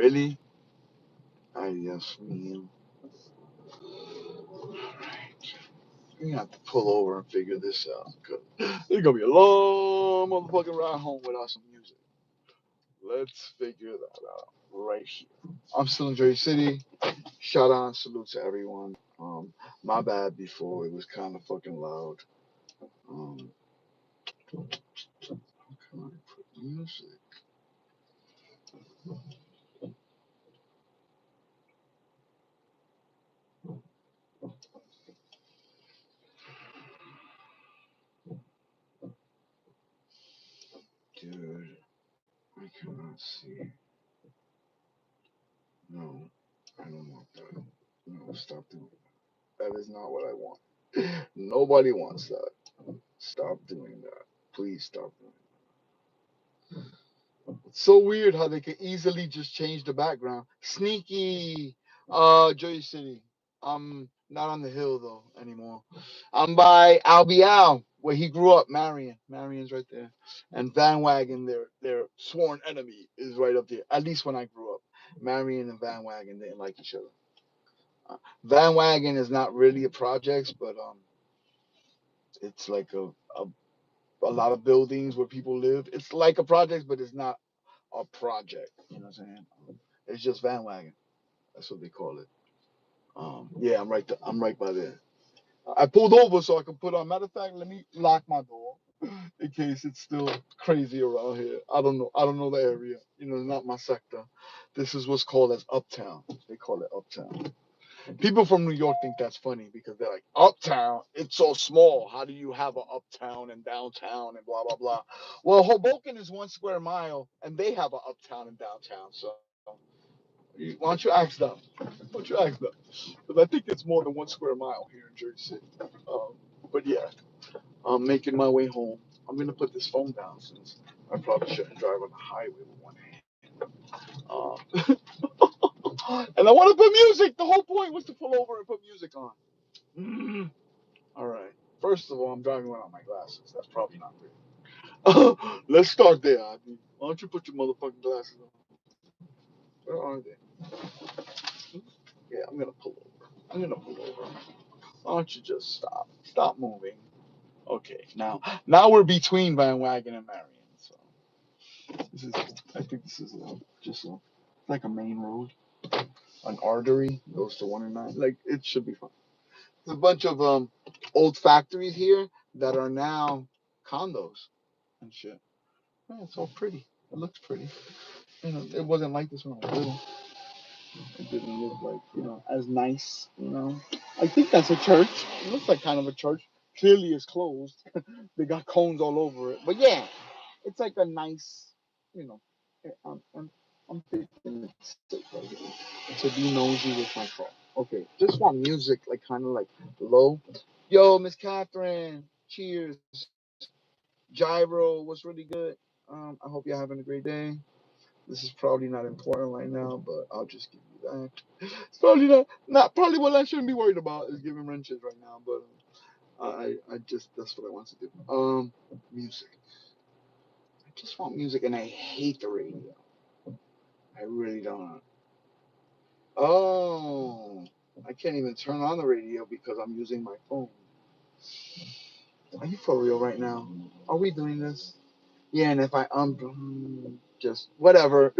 Really? I yes, man. Alright. We're gonna have to pull over and figure this out. 'Cause it's gonna be a long motherfucking ride home without some music. Let's figure that out right here. I'm still in Jersey City. Shout out and salute to everyone. My bad before it was kind of fucking loud. Um, how can I put music? Dude, I cannot see. No, I don't want that. No, stop doing that. That is not what I want. Nobody wants that. Stop doing that. Please stop doing it. It's so weird how they can easily just change the background. Sneaky. Jersey City. I'm not on the hill though anymore. I'm by Albial, where he grew up, Marion. Marion's right there. And Van Wagen, their sworn enemy, is right up there. At least when I grew up. Marion and Van Wagen didn't like each other. Van Wagen is not really a projects, but it's like a lot of buildings where people live. It's like a project, but it's not a project. You know what I'm saying? It's just Van Wagen. That's what they call it. Yeah, I'm right by there. I pulled over so I could put on. Matter of fact, let me lock my door in case it's still crazy around here. I don't know. I don't know the area. You know, not my sector. This is what's called as Uptown. They call it Uptown. People from New York think that's funny because they're like, Uptown, it's so small. How do you have an uptown and downtown and blah, blah, blah? Well, Hoboken is 1 square mile and they have an uptown and downtown. So why don't you ask them? Why don't you ask them? Because I think it's more than 1 square mile here in Jersey City. But yeah, I'm making my way home. I'm going to put this phone down since I probably shouldn't drive on the highway with one hand. And I want to put music. The whole point was to pull over and put music on. Mm. All right. First of all, I'm driving without my glasses. That's probably not great. Let's start there, Adi. Why don't you put your motherfucking glasses on? Where are they? Yeah, I'm gonna pull over. I'm gonna pull over. Why don't you just stop? Stop moving. Okay, now we're between Van Wagen and Marion. So this is, I think this is just like a main road, an artery goes to 109. Like it should be fine. There's a bunch of old factories here that are now condos and shit. Yeah, it's all pretty. It looks pretty. You know, it wasn't like this when I was little. It didn't look like, as nice, I think that's a church. It looks like kind of a church. Clearly it's closed. They got cones all over it. But yeah, it's like a nice, you know, I'm thinking it's like, to be nosy with my phone. Okay, just want music, like kind of like low. Yo, Miss Catherine, cheers. Gyro was really good. I hope you're having a great day. This is probably not important right now, but I'll just give you that. It's probably not probably what I shouldn't be worried about is giving wrenches right now, but I just that's what I want to do. Music. I just want music, and I hate the radio. I really don't. Oh, I can't even turn on the radio because I'm using my phone. Are you for real right now? Are we doing this? Yeah, and if I just whatever.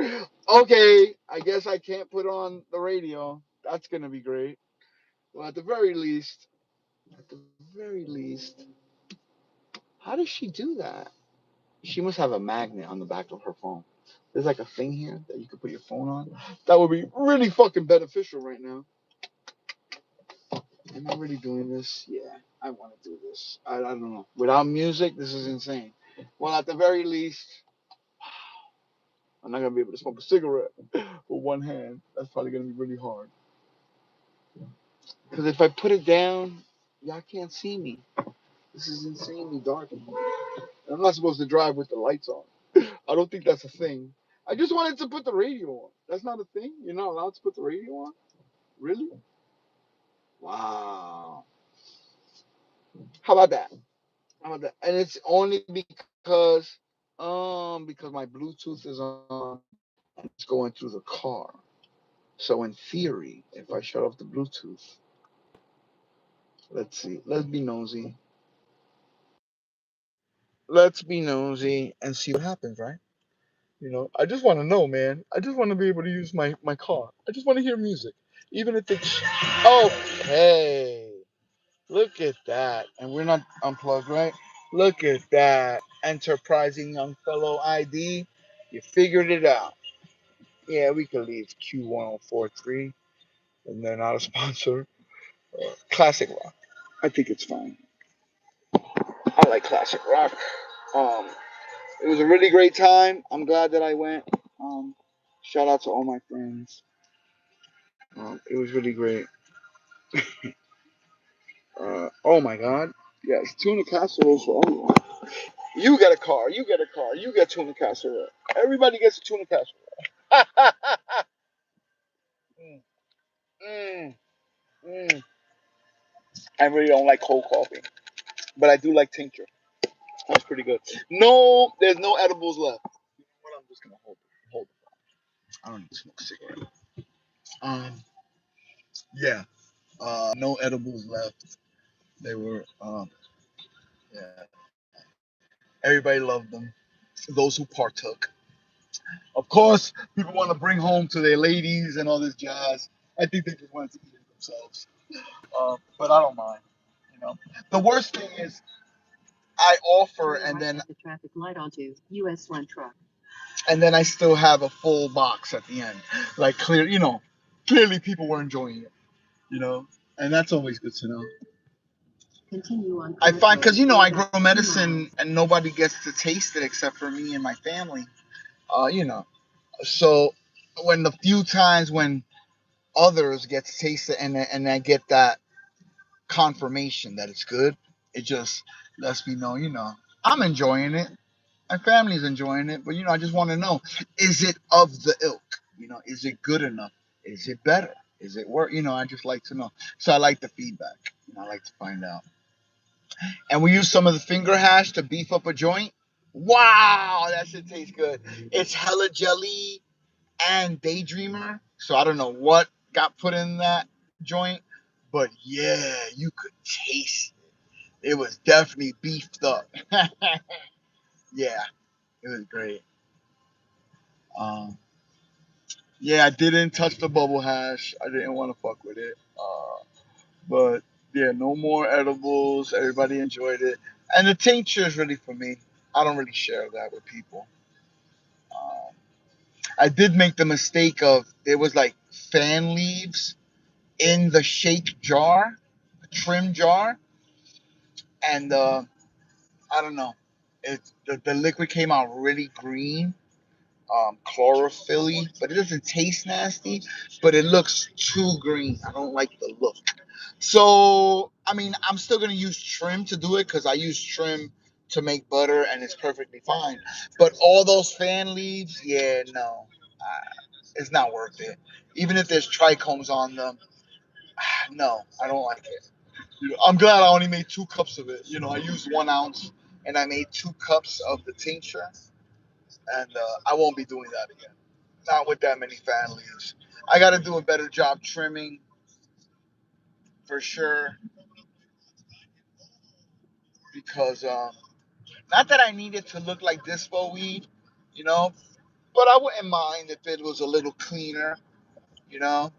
Okay, I guess I can't put on the radio. That's gonna be great. Well, at the very least, how does she do that? She must have a magnet on the back of her phone. There's like a thing here that you could put your phone on. That would be really fucking beneficial right now. Am I really doing this? Yeah, I want to do this. I don't know. Without music, this is insane. Well, at the very least, I'm not gonna be able to smoke a cigarette with one hand. That's probably gonna be really hard. Because if I put it down, y'all can't see me. This is insanely dark in here. I'm not supposed to drive with the lights on. I don't think that's a thing. I just wanted to put the radio on. That's not a thing. You're not allowed to put the radio on. Really? Wow. How about that? How about that? And it's only because my Bluetooth is on. and it's going through the car. So in theory, if I shut off the Bluetooth, let's see, let's be nosy. Let's be nosy and see what happens, right? I just want to know, man. I just want to be able to use my car. I just want to hear music, even if it's okay. Look at that, and we're not unplugged, right? Look at that, enterprising young fellow ID. You figured it out. Yeah, we could leave Q1043, and they're not a sponsor. Classic rock. I think it's fine. I like classic rock. Um, it was a really great time. I'm glad that I went. Um, Shout out to all my friends. It was really great. Oh my God. Yes, tuna casserole for everyone. You get a car. You get a car. You get tuna casserole. Everybody gets a tuna casserole. mm, mm, mm. I really don't like cold coffee, but I do like tincture. That's pretty good. No, there's no edibles left. You know what? I'm just gonna hold it. I don't need to smoke a cigarette. Um, yeah. No edibles left. They were, yeah. Everybody loved them. Those who partook. Of course, people want to bring home to their ladies and all this jazz. I think they just wanted to eat it themselves. But I don't mind. The worst thing is I offer and then the traffic light onto US 1 truck. And then I still have a full box at the end. Like clearly people were enjoying it. And that's always good to know. Continue on. I find because I grow medicine and nobody gets to taste it except for me and my family. Uh, you know, so when the few times when others get to taste it and I get that confirmation that it's good, it just lets me know, I'm enjoying it. My family's enjoying it, but I just want to know, is it of the ilk? Is it good enough? Is it better? Is it work? I just like to know. So I like the feedback. I like to find out. And we use some of the finger hash to beef up a joint. Wow, that shit tastes good. It's hella jelly and daydreamer. So I don't know what got put in that joint, but yeah, you could taste it. It was definitely beefed up. Yeah, it was great. Um, yeah, I didn't touch the bubble hash. I didn't want to fuck with it. But yeah, no more edibles. Everybody enjoyed it, and the tincture is really for me. I don't really share that with people. Um, I did make the mistake of there was like fan leaves in the shake jar, the trim jar, and I don't know. The liquid came out really green, chlorophyll, but it doesn't taste nasty. But it looks too green. I don't like the look. So I mean, I'm still gonna use trim to do it because I use trim to make butter, and it's perfectly fine. But all those fan leaves, yeah, no, it's not worth it. Even if there's trichomes on them, no, I don't like it. I'm glad I only made 2 cups of it. I used 1 ounce and I made 2 cups of the tincture, and I won't be doing that again. Not with that many fan leaves. I got to do a better job trimming for sure because not that I need it to look like dispo weed, you know, but I wouldn't mind if it was a little cleaner, you know.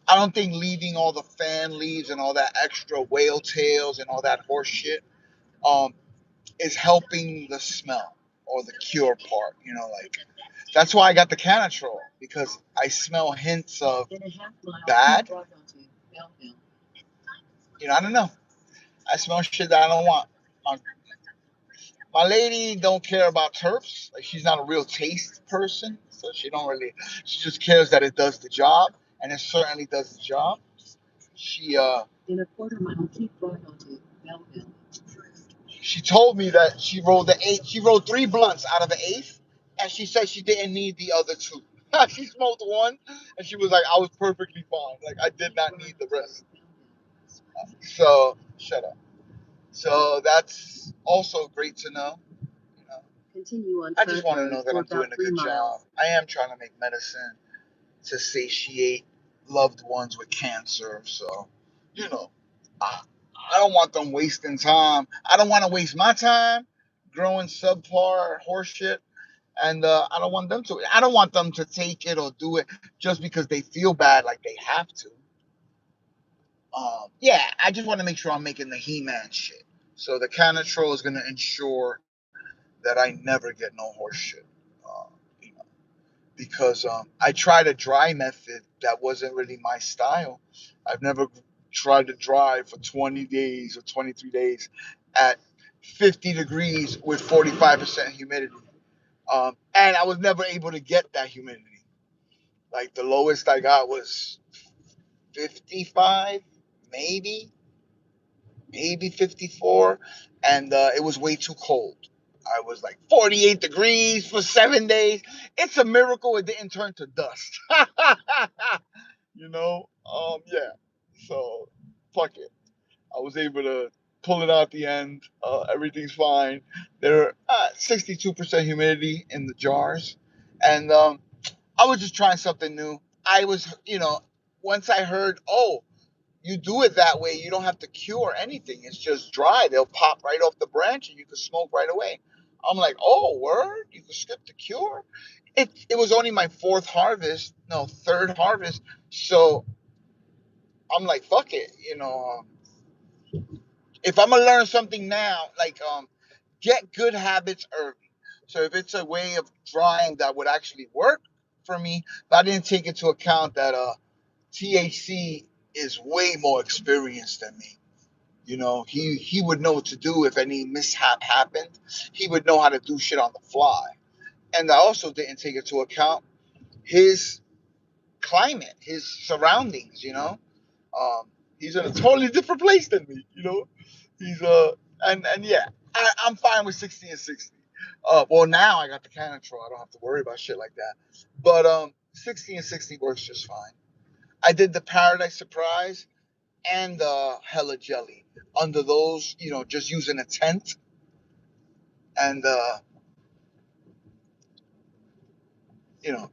I don't think leaving all the fan leaves and all that extra whale tails and all that horse shit um, is helping the smell or the cure part. Like that's why I got the Canatrol because I smell hints of bad. I don't know. I smell shit that I don't want. My, my lady don't care about terps. Like she's not a real taste person, so she don't really. She just cares that it does the job, and it certainly does the job. She In a quarter mile, keep going onto Belleville. She told me that she rolled the eight. She rolled 3 blunts out of the eighth, and she said she didn't need the other 2. She smoked 1, and she was like, "I was perfectly fine. Like I did not need the rest." So shut up. So that's also great to know. I just want to know that I'm doing a good job. I am trying to make medicine to satiate loved ones with cancer. So, you know, I, I don't want them wasting time. I don't want to waste my time growing subpar horse shit. And I don't want them to. I don't want them to take it or do it just because they feel bad, like they have to. Yeah, I just want to make sure I'm making the He-Man shit. So the Canatrol is going to ensure that I never get no horse shit. Uh, you know, because I tried a dry method that wasn't really my style. I've never tried to dry for 20 days or 23 days at 50 degrees with 45% humidity. And I was never able to get that humidity. Like the lowest I got was 55, maybe, maybe 54. And it was way too cold. I was like 48 degrees for 7 days. It's a miracle it didn't turn to dust. Yeah. So, fuck it. I was able to pull it out at the end. Everything's fine. There are 62% humidity in the jars. And I was just trying something new. I was, once I heard, oh, you do it that way, you don't have to cure anything. It's just dry. They'll pop right off the branch and you can smoke right away. I'm like, oh, word? You can skip the cure? It was only my third harvest. So I'm like, fuck it. If I'm going to learn something now, like get good habits early. So if it's a way of drying that would actually work for me, but I didn't take into account that THC is way more experienced than me. He would know what to do if any mishap happened. He would know how to do shit on the fly. And I also didn't take into account his climate, his surroundings. He's in a totally different place than me. He's and yeah, I'm fine with 60 and 60. Well, now I got the Canatrol. I don't have to worry about shit like that. But 60 and 60 works just fine. I did the Paradise Surprise and the Hella Jelly under those, just using a tent and you know,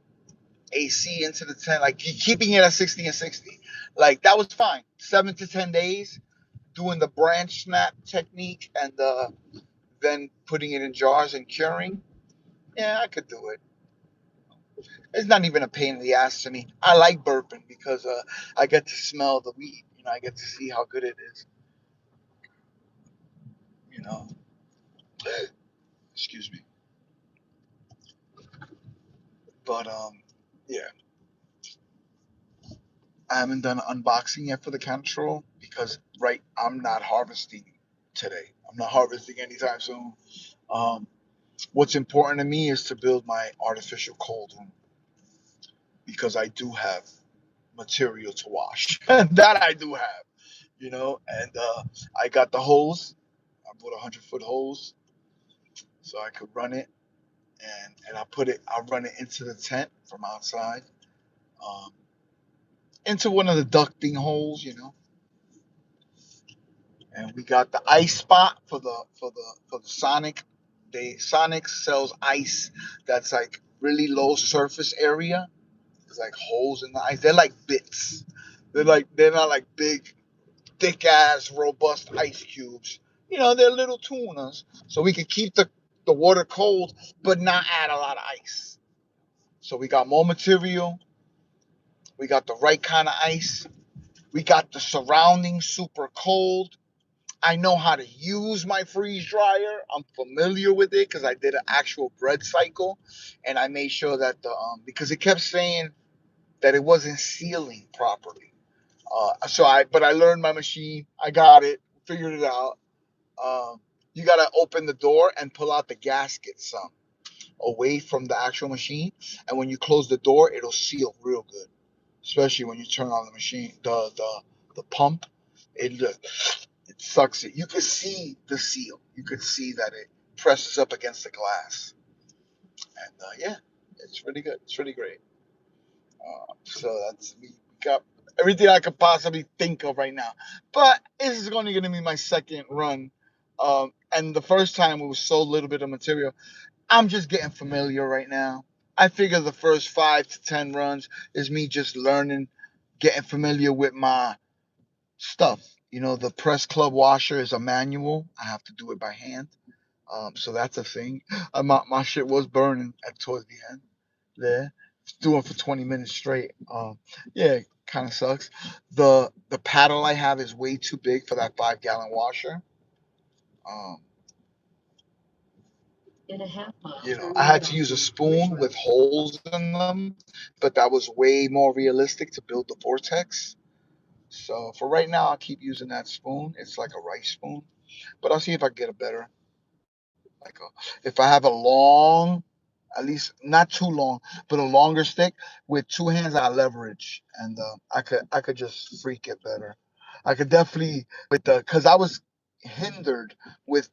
AC into the tent, like keeping it at 60 and 60. Like that was fine. 7 to 10 days doing the branch snap technique and then putting it in jars and curing. Yeah, I could do it. It's not even a pain in the ass to me. I like burping because I get to smell the weed. I get to see how good it is. You know, excuse me. But yeah, I haven't done an unboxing yet for the Cantrol because I'm not harvesting today. I'm not harvesting anytime soon. Um, what's important to me is to build my artificial cold room because I do have material to wash. That I do have, and I got the hose. I bought a 100-foot hose so I could run it, and I run it into the tent from outside, um, into one of the ducting holes. And we got the ice spot for the Sonic. Sonic sells ice that's like really low surface area. There's like holes in the ice. They're like bits. They're not like big, thick ass, robust ice cubes. They're little tunas. So we can keep the water cold, but not add a lot of ice. So we got more material. We got the right kind of ice. We got the surroundings super cold. I know how to use my freeze dryer. I'm familiar with it because I did an actual bread cycle, and I made sure that because it kept saying that it wasn't sealing properly. But I learned my machine. I got it, figured it out. You gotta open the door and pull out the gasket some away from the actual machine, and when you close the door, it'll seal real good. Especially when you turn on the machine, the pump. It sucks it. You could see the seal. You could see that it presses up against the glass. And yeah, it's really good. It's really great. So we got everything I could possibly think of right now. But this is only going to be my second run. And the first time it was so little bit of material. I'm just getting familiar right now. I figure the first 5 to 10 runs is me just learning, getting familiar with my stuff. The press club washer is a manual. I have to do it by hand. So that's a thing. My shit was burning towards the end there. Doing for 20 minutes straight. Yeah, kind of sucks. The paddle I have is way too big for that 5 gallon washer. Um, I had to use a spoon with holes in them, but that was way more realistic to build the vortex. So for right now, I'll keep using that spoon. It's like a rice spoon, but I'll see if I can get a better. If I have a long, at least not too long, but a longer stick with 2 hands, I leverage, and I could just freak it better. I could definitely because I was hindered with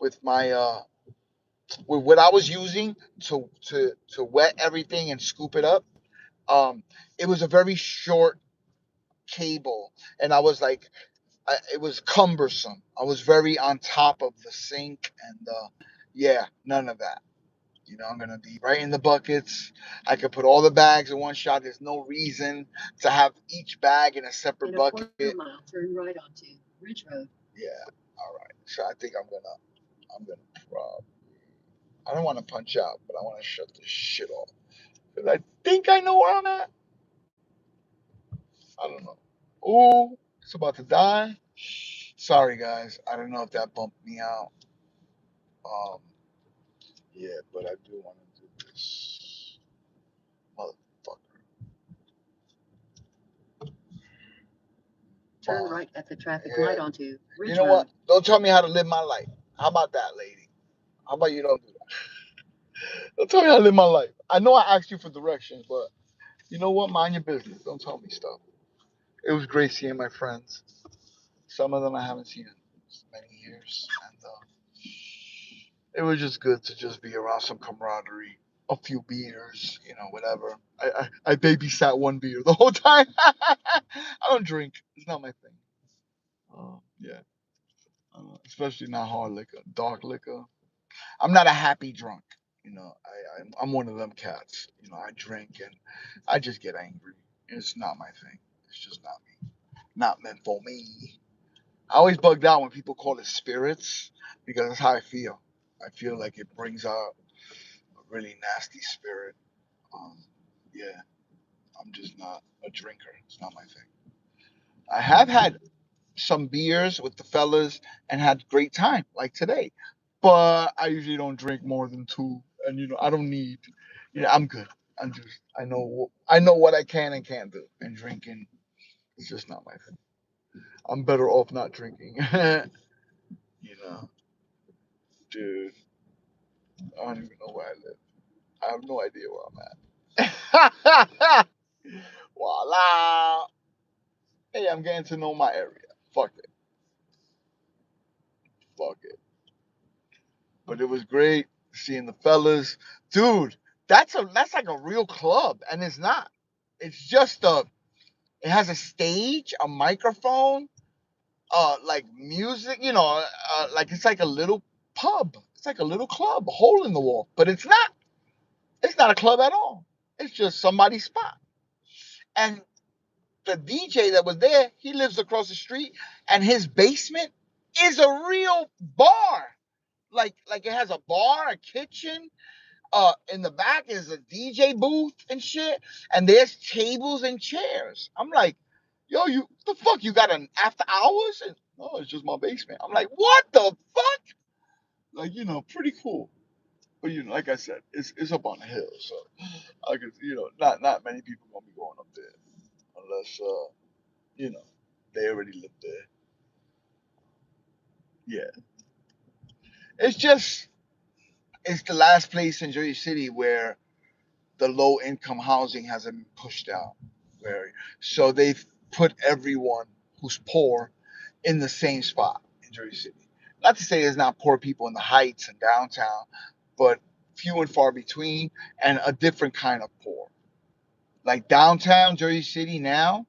with my with what I was using to wet everything and scoop it up. Um, it was a very short cable, and I was like, it was cumbersome. I was very on top of the sink, and yeah, none of that. I'm gonna be right in the buckets. I could put all the bags in one shot. There's no reason to have each bag in a separate bucket. Mile, turn right onto Ridge Road. Yeah. All right. So I think I'm gonna probably. I don't want to punch out, but I want to shut this shit off. Cause I think I know where I'm at. I don't know. Ooh, it's about to die. Sorry guys. I don't know if that bumped me out. Um. Yeah, but I do want to do this. Motherfucker. Turn right at the traffic light onto Ridge Road. You know what? Don't tell me how to live my life. How about that, lady? How about you don't do that? Don't tell me how to live my life. I know I asked you for directions, but you know what? Mind your business. Don't tell me stuff. It was great seeing my friends. Some of them I haven't seen in many years, and it was just good to just be around some camaraderie, a few beers, whatever. I babysat one beer the whole time. I don't drink. It's not my thing. Yeah, especially not hard liquor, dark liquor. I'm not a happy drunk. I'm one of them cats. I drink and I just get angry. It's not my thing. It's just not me. Not meant for me. I always bugged out when people call it spirits because that's how I feel. I feel like it brings out a really nasty spirit. Um, yeah, I'm just not a drinker. It's not my thing. I have had some beers with the fellas and had great time like today, but I usually don't drink more than two, and I don't need. I'm good. I know what I can and can't do, and drinking is just not my thing. I'm better off not drinking. you know, Dude, I don't even know where I live. I have no idea where I'm at. Voila. Hey, I'm getting to know my area. Fuck it. Fuck it. But it was great seeing the fellas. Dude, that's like a real club, and it's not. It's just it has a stage, a microphone, like music, like it's like a little pub. It's like a little club, a hole in the wall. But it's not. It's not a club at all. It's just somebody's spot. And the DJ that was there, he lives across the street, and his basement is a real bar. Like it has a bar, a kitchen. In the back is a DJ booth and shit, and there's tables and chairs. I'm like, yo, the fuck? You got an after hours? And no, it's just my basement. I'm like, what the fuck? Like, pretty cool. But like I said, it's up on the hill, so I could, not many people gonna be going up there unless they already live there. Yeah, it's just it's the last place in Jersey City where the low income housing hasn't been pushed out. So they've put everyone who's poor in the same spot in Jersey City. Not to say there's not poor people in the Heights and downtown, but few and far between, and a different kind of poor. Like downtown Jersey City now,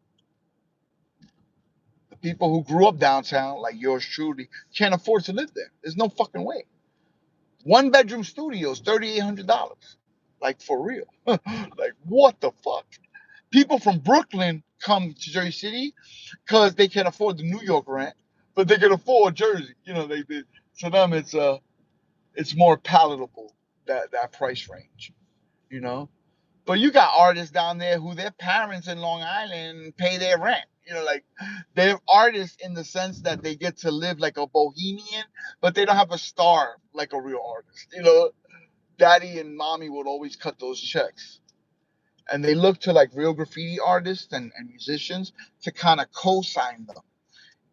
the people who grew up downtown, like yours truly, can't afford to live there. There's no fucking way. 1-bedroom studios, $3,800. Like for real. Like what the fuck? People from Brooklyn come to Jersey City because they can afford the New York rent, but they can afford Jersey. They to them it's more palatable, that price range. You know. But you got artists down there who their parents in Long Island pay their rent. Like they're artists in the sense that they get to live like a bohemian, but they don't have a star like a real artist. Daddy and mommy would always cut those checks. And they look to like real graffiti artists and musicians to kind of co-sign them.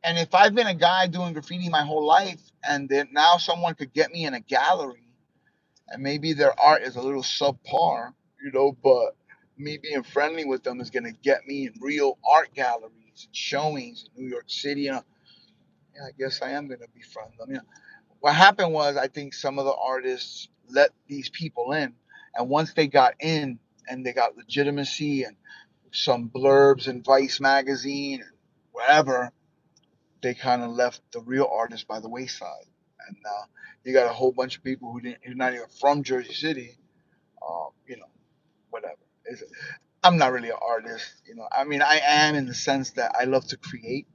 And if I've been a guy doing graffiti my whole life and then now someone could get me in a gallery and maybe their art is a little subpar, but me being friendly with them is gonna get me in real art galleries and showings in New York City. Yeah, I guess I am gonna befriend them. What happened was I think some of the artists let these people in, and once they got in and they got legitimacy and some blurbs in Vice magazine and wherever, they kind of left the real artists by the wayside. And you got a whole bunch of people who's not even from Jersey City, um, you know, whatever. It's, I'm not really an artist. I mean, I am in the sense that I love to create.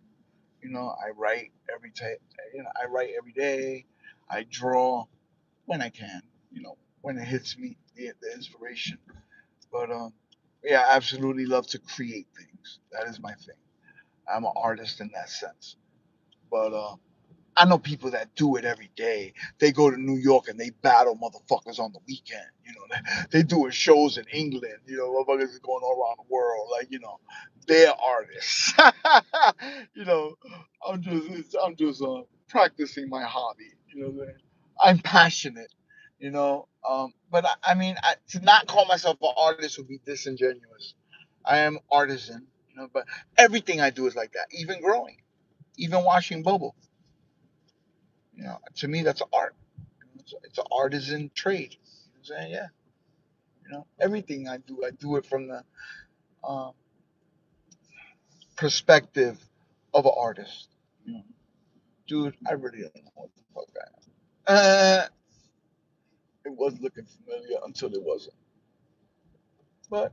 I write every day. I write every day. I draw when I can. When it hits me, the inspiration. But yeah, I absolutely love to create things. That is my thing. I'm an artist in that sense. But I know people that do it every day. They go to New York and they battle motherfuckers on the weekend. They doing shows in England. Motherfuckers is going all around the world. Like, they're artists. you know, I'm just practicing my hobby. What I'm saying? I'm passionate. But I mean, to not call myself an artist would be disingenuous. I am artisan. But everything I do is like that. Even growing, even washing bubble. To me, that's art. It's an artisan trade. I'm saying, yeah. Everything I do it from the uh, perspective of an artist. You know, Dude, I really don't know what the fuck I am. It was looking familiar until it wasn't. But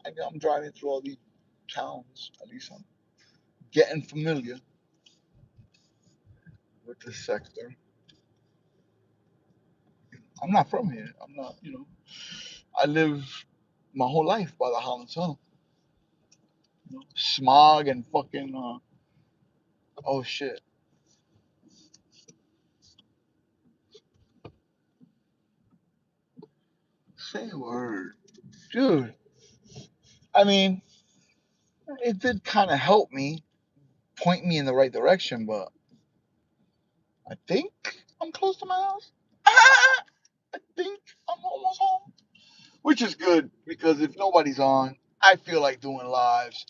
I'm driving through all these towns. At least I'm getting familiar with this sector. I'm not from here. I'm not. I live my whole life by the Holland Tunnel. Smog and fucking. Oh shit. Say a word. Dude, I mean, it did kind of help me, point me in the right direction, but I think I'm close to my house. I think I'm almost home, which is good because if nobody's on, I feel like doing lives.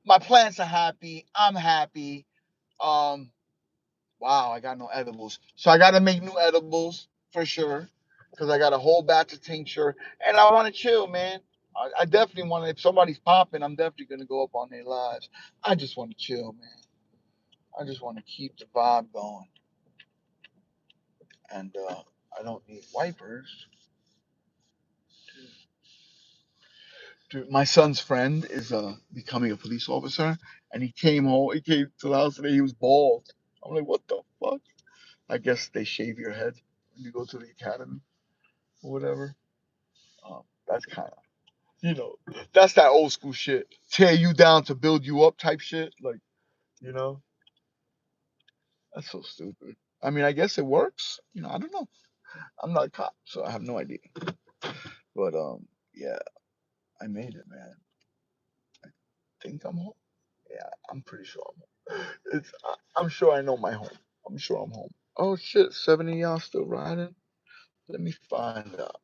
My plants are happy. I'm happy. Um, wow, I got no edibles, so I got to make new edibles for sure because I got a whole batch of tincture and I want to chill, man. I definitely want to. If somebody's popping, I'm definitely gonna go up on their lives. I just want to chill, man. I just want to keep the vibe going, and I don't need wipers. Dude, my son's friend is becoming a police officer, and he came home. He came to the house today. He was bald. I'm like, what the fuck? I guess they shave your head when you go to the academy or whatever. That's kind of, you know, that's that old school shit. Tear you down to build you up type shit. Like, you know, that's so stupid. I mean, I guess it works. I don't know. I'm not a cop, so I have no idea. But yeah, I made it, man. Think I'm home. Yeah, I'm pretty sure I'm home. I'm sure I know my home. I'm sure I'm home. Oh shit, 70 of y'all still riding? Let me find out.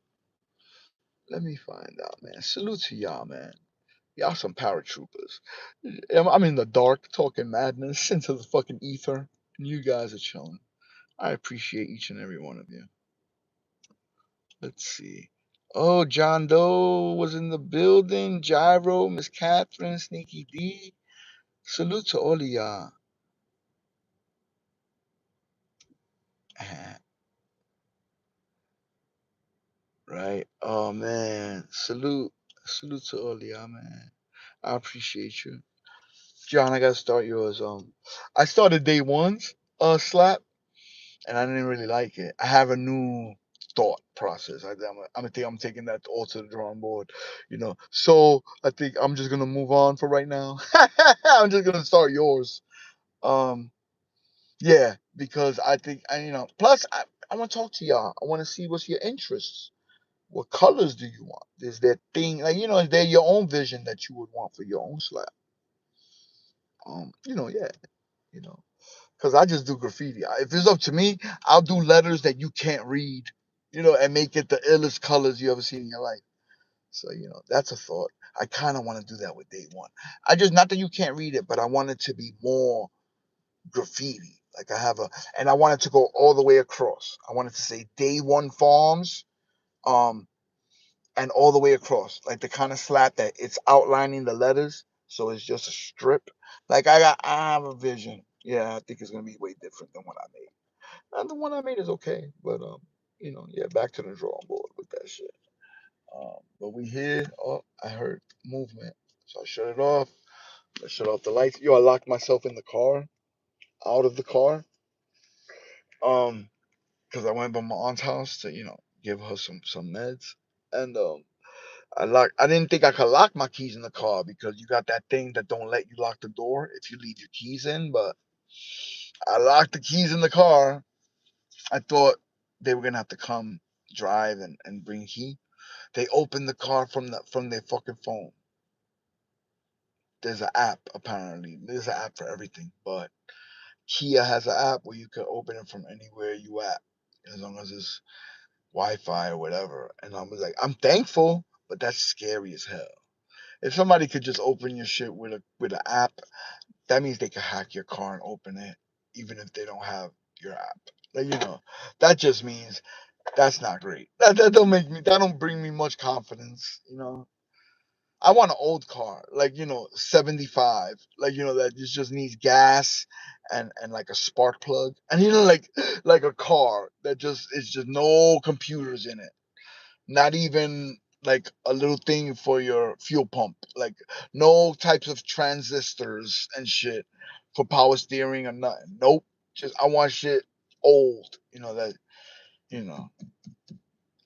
Let me find out, man. Salute to y'all, man. Y'all some paratroopers. I'm in the dark talking madness into the fucking ether, and you guys are chilling. I appreciate each and every one of you. Let's see. Oh, John Doe was in the building. Gyro, Miss Catherine, Sneaky D. Salute to all of y'all. right? Oh man, salute to Olia, man. I appreciate you, John. I gotta start yours. I started day one's slap, and I didn't really like it. I have a new thought process. I think I'm taking that all to the drawing board, you know. So I think I'm just gonna move on for right now. I'm just gonna start yours. Um, yeah, because I think Plus, I want to talk to y'all. I want to see what's your interests. What colors do you want? Is there thing like is there your own vision that you would want for your own slab? Yeah, you know, because I just do graffiti. If it's up to me, I'll do letters that you can't read, and make it the illest colors you ever seen in your life. So that's a thought. I kind of want to do that with day one. I just not that you can't read it, but I want it to be more graffiti. Like and I want it to go all the way across. I want it to say day one farms. Um, and all the way across, like the kind of slap that it's outlining the letters, so it's just a strip. Like I have a vision. Yeah, I think it's gonna be way different than what I made. And the one I made is okay, but yeah, back to the drawing board with that shit. But we here. Oh, I heard movement, so I shut it off. I shut off the lights. Yo, I locked myself in the car, out of the car, um, because I went by my aunt's house to give her some meds, and I didn't think I could lock my keys in the car because you got that thing that don't let you lock the door if you leave your keys in. But I locked the keys in the car. I thought they were gonna have to come drive and bring key. They opened the car from their fucking phone. There's an app apparently. There's an app for everything, but Kia has an app where you can open it from anywhere you at, as long as it's Wi-Fi or whatever. And I was like, I'm thankful, but that's scary as hell. If somebody could just open your shit with an app, that means they can hack your car and open it, even if they don't have your app. Like that just means that's not great. That don't bring me much confidence. I want an old car, like 75, like that just needs gas and like a spark plug, and like a car that just is just no computers in it, not even like a little thing for your fuel pump, like no types of transistors and shit for power steering or nothing. Nope. Just I want shit old, that you know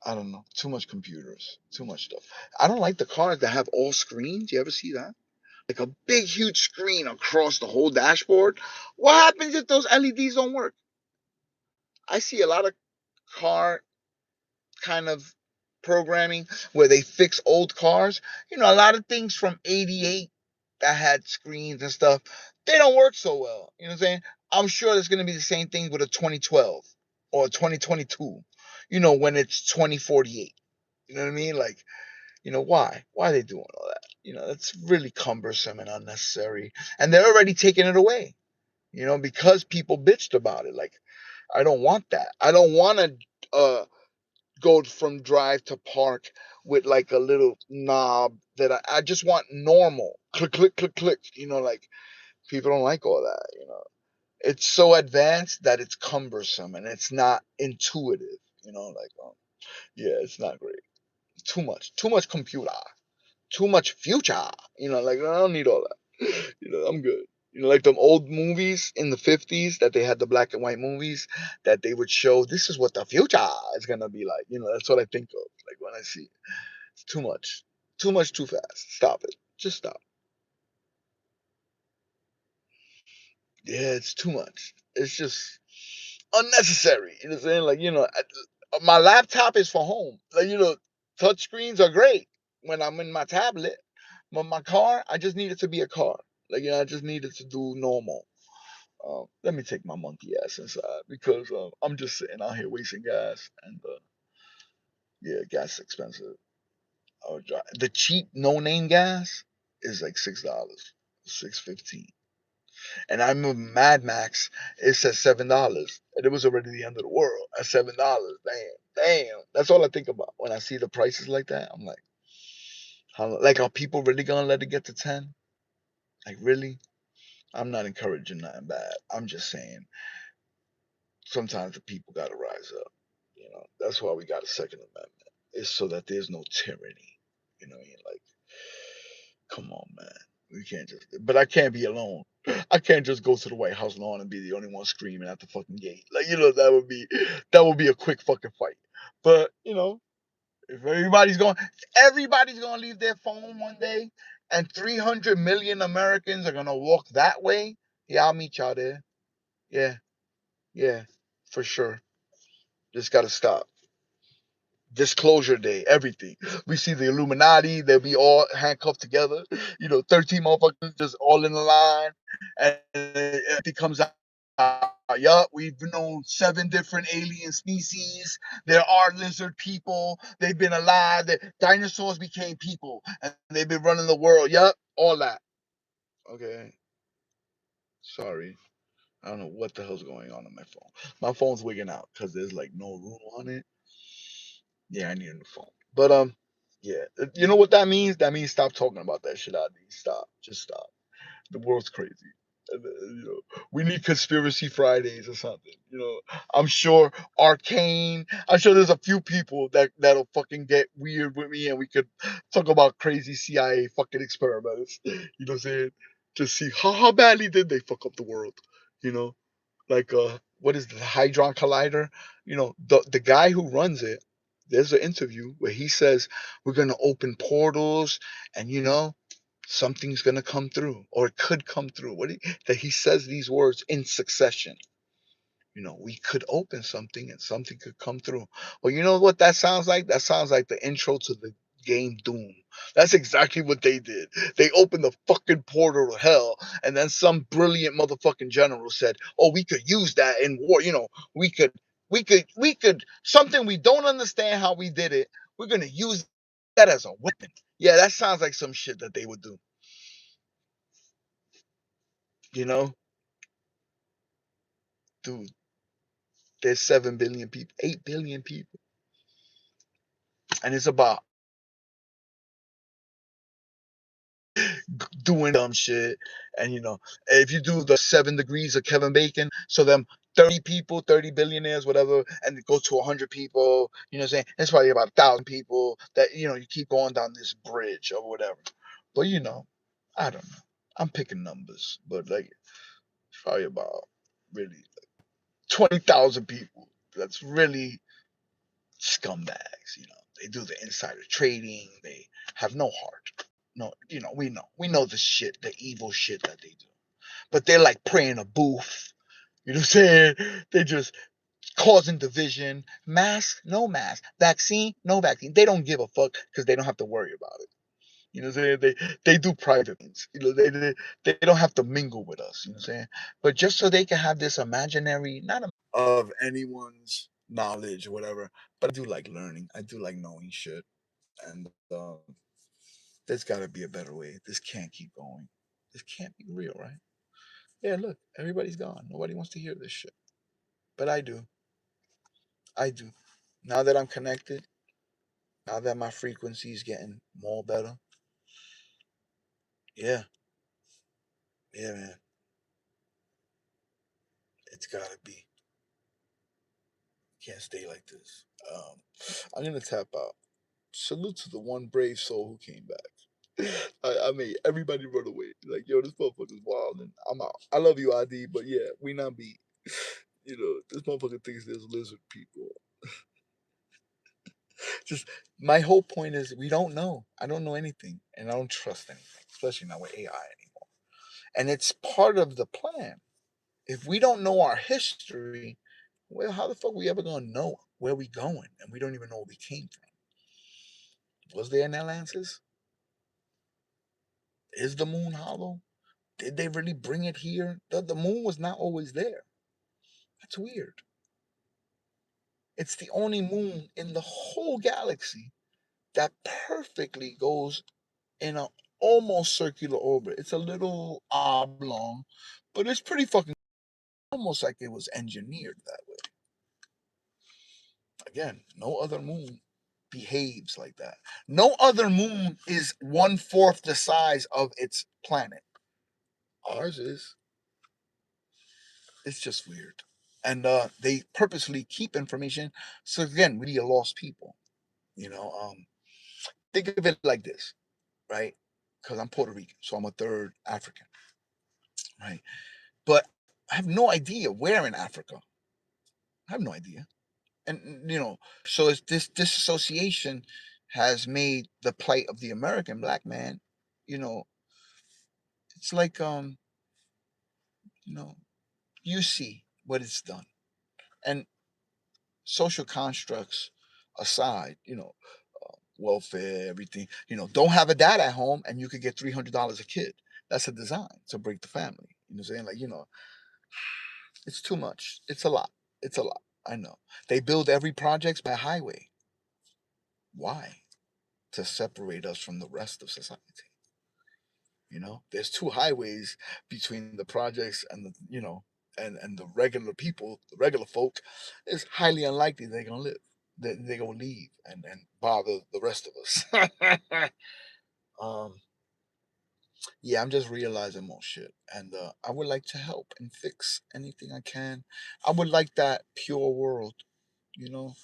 I don't know, too much computers, too much stuff. I don't like the cars that have all screens. You ever see that? Like a big huge screen across the whole dashboard. What happens if those LEDs don't work? I see a lot of car kind of programming where they fix old cars. A lot of things from '88 that had screens and stuff, they don't work so well. You know what I'm saying? I'm sure there's going to be the same thing with a 2012 or a 2022, when it's 2048. You know what I mean? Like, why? Why are they doing all that? It's really cumbersome and unnecessary. And they're already taking it away, because people bitched about it. Like, I don't want that. I don't want to go from drive to park with like a little knob that I just want normal. Click, click, click, click. Like people don't like all that. It's so advanced that it's cumbersome and it's not intuitive. Like yeah, it's not great. Too much computer, too much future. Like I don't need all that. I'm good. Like them old movies in the 50s that they had the black and white movies that they would show this is what the future is gonna be like. That's what I think of. Like when I see it. It's too much. Too much too fast. Stop it. Just stop. Yeah, it's too much. It's just unnecessary. You know what I'm saying? Like, my laptop is for home. Like, touch screens are great when I'm in my tablet. But my car, I just need it to be a car. Like, I just need it to do normal. Let me take my monkey ass inside because I'm just sitting out here wasting gas, and yeah, gas is expensive. The cheap no name gas is like $6, 6.15, and I'm a Mad Max. It says $7, and it was already the end of the world at $7. Damn, damn. That's all I think about when I see the prices like that. I'm like, are people really gonna let it get to 10? Like really? I'm not encouraging nothing bad. I'm just saying sometimes the people got to rise up. That's why we got a Second Amendment. is so that there's no tyranny. You know what I mean? Like, come on, man. We can't just, but I can't be alone. I can't just go to the White House lawn and be the only one screaming at the fucking gate. Like, that would be a quick fucking fight. But, if everybody's gonna leave their phone one day, and 300 million Americans are gonna walk that way. Yeah, I'll meet y'all there. Yeah, yeah, for sure. Just gotta stop. Disclosure day, everything. We see the Illuminati, they'll be all handcuffed together, 13 motherfuckers just all in a line, and everything comes out. Yup, we've known 7 different alien species. There are lizard people. They've been alive. The dinosaurs became people, and they've been running the world. Yup, all that. Okay, sorry. I don't know what the hell's going on my phone. My phone's wigging out because there's like no room on it. Yeah, I need a new phone. But yeah, you know what that means? That means stop talking about that shit. I need stop. Just stop. The world's crazy. We need conspiracy Fridays or something. I'm sure Arcane. I'm sure there's a few people that'll fucking get weird with me, and we could talk about crazy CIA fucking experiments. You know what I'm saying? Just see how badly did they fuck up the world. You know, like what is the Hadron Collider? The guy who runs it, there's an interview where he says we're gonna open portals, and something's gonna come through, or it could come through. That he says these words in succession. We could open something and something could come through. Well, you know what that sounds like? That sounds like the intro to the game Doom. That's exactly what they did. They opened the fucking portal to hell, and then some brilliant motherfucking general said, "Oh, we could use that in war. We could something we don't understand how we did it. We're gonna use that as a weapon." Yeah, that sounds like some shit that they would do. You know, dude, there's 7 billion people, 8 billion people, and it's about doing dumb shit. And if you do the 7 degrees of Kevin Bacon, so them 30 people, 30 billionaires, whatever, and it goes to 100 people, what I'm saying? It's probably about 1,000 people that, you keep going down this bridge or whatever. But, I don't know. I'm picking numbers, but like, it's probably about really like 20,000 people. That's really scumbags. They do the insider trading. They have no heart. No, we know the shit, the evil shit that they do. But they're like praying a booth. You know what I'm saying? They just causing division. Mask, no mask. Vaccine, no vaccine. They don't give a fuck because they don't have to worry about it. You know what I'm saying? They do private things. They don't have to mingle with us. You know what I'm saying? But just so they can have this imaginary, not of anyone's knowledge or whatever. But I do like learning. I do like knowing shit. And there's got to be a better way. This can't keep going. This can't be real, right? Yeah, look, everybody's gone. Nobody wants to hear this shit. But I do. I do. Now that I'm connected, now that my frequency is getting more better, yeah, yeah, man, it's gotta be. Can't stay like this. I'm gonna tap out. Salute to the one brave soul who came back. I made everybody run away. Like, yo, this motherfucker's wild, and I'm out. I love you, ID, but yeah, we not beat. This motherfucker thinks there's lizard people. Just my whole point is we don't know. I don't know anything, and I don't trust anything, especially not with AI anymore. And it's part of the plan. If we don't know our history, well, how the fuck we ever gonna know where we going? And we don't even know where we came from. Was there an Atlantis? Is the moon hollow? Did they really bring it here? The moon was not always there. That's weird. It's the only moon in the whole galaxy that perfectly goes in a almost circular orbit. It's a little oblong, but it's pretty fucking almost like it was engineered that way. Again, no other moon behaves like that. No other moon is 1/4 the size of its planet. Ours is. It's just weird. And they purposely keep information. So again, we are lost people. You know, think of it like this, right? Because I'm Puerto Rican, so I'm a third African, right? But I have no idea where in Africa. I have no idea. And so it's this disassociation has made the plight of the American black man, you know, it's like you know, you see what it's done. And social constructs aside, welfare, everything, don't have a dad at home and you could get $300 a kid. That's a design to break the family. You know what I'm saying? Like, it's too much. It's a lot. It's a lot. I know. They build every projects by highway. Why? To separate us from the rest of society. There's two highways between the projects and and the regular people, the regular folk. It's highly unlikely they're gonna live. They're gonna leave and bother the rest of us. um, yeah, I'm just realizing more shit, and I would like to help and fix anything I can. I would like that pure world. You know,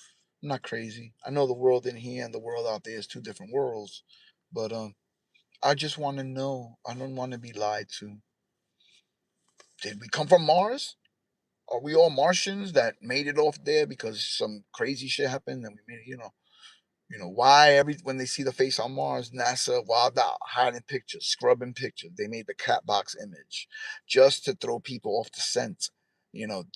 I'm not crazy. I know the world in here and the world out there is two different worlds, but I just want to know. I don't want to be lied to. Did we come from Mars? Are we all Martians that made it off there because some crazy shit happened and we made it? Why every when they see the face on Mars, NASA wild out, hiding pictures, scrubbing pictures. They made the cat box image just to throw people off the scent. Don't